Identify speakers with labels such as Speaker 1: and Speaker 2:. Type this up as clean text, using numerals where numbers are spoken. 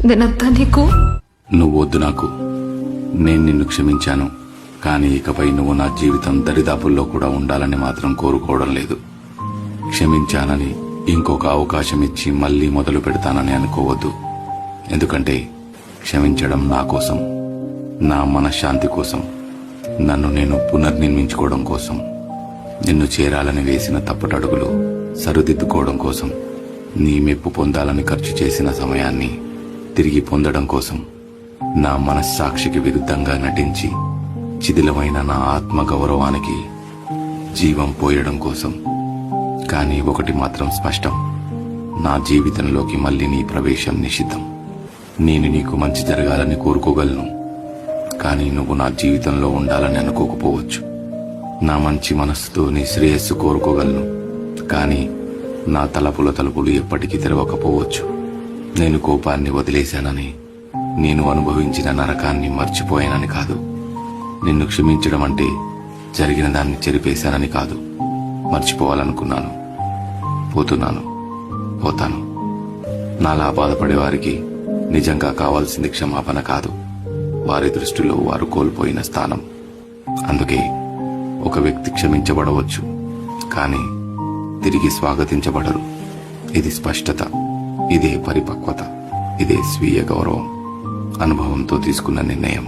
Speaker 1: నేనంతా నీకు.
Speaker 2: నువ్వు వద్దు నాకు. నేను నిన్ను క్షమించాను, కానీ ఇకపై నువ్వు నా జీవితం దరిదాపుల్లో కూడా ఉండాలని మాత్రం కోరుకోవడం లేదు. క్షమించానని ఇంకొక అవకాశం ఇచ్చి మళ్లీ మొదలు పెడతానని అనుకోవద్దు. ఎందుకంటే క్షమించడం నా కోసం, నా మనశ్శాంతి కోసం, నన్ను నేను పునర్నిర్మించుకోవడం కోసం, నిన్ను చేరాలని వేసిన తప్పటడుగులు సరిదిద్దుకోవడం కోసం, నీ మెప్పు పొందాలని ఖర్చు చేసిన సమయాన్ని తిరిగి పొందడం కోసం, నా మనస్సాక్షికి విరుద్ధంగా నటించి శిథిలమైన నా ఆత్మ గౌరవానికి జీవం పోయడం కోసం. కానీ ఒకటి మాత్రం స్పష్టం, నా జీవితంలోకి మళ్లీ నీ ప్రవేశం నిషిద్ధం. నేను నీకు మంచి జరగాలని కోరుకోగలను, కానీ నువ్వు నా జీవితంలో ఉండాలని అనుకోకపోవచ్చు. నా మంచి మనస్సుతో నీ శ్రేయస్సు కోరుకోగలను, కానీ నా తలుపులు ఎప్పటికీ తెరవకపోవచ్చు. నేను కోపాన్ని వదిలేశానని, నేను అనుభవించిన నరకాన్ని మర్చిపోయానని కాదు. నిన్ను క్షమించడం అంటే జరిగిన దాన్ని చెరిపేశానని కాదు. మర్చిపోవాలనుకున్నాను, పోతున్నాను, పోతాను. నాలా బాధపడేవారికి నిజంగా కావాల్సింది క్షమాపణ కాదు, వారి దృష్టిలో వారు కోల్పోయిన స్థానం. అందుకే ఒక వ్యక్తి క్షమించబడవచ్చు, కానీ తిరిగి స్వాగతించబడరు. ఇది స్పష్టత, ఇదే పరిపక్వత, ఇదే స్వీయ గౌరవం. అనుభవంతో తీసుకున్న నిర్ణయం.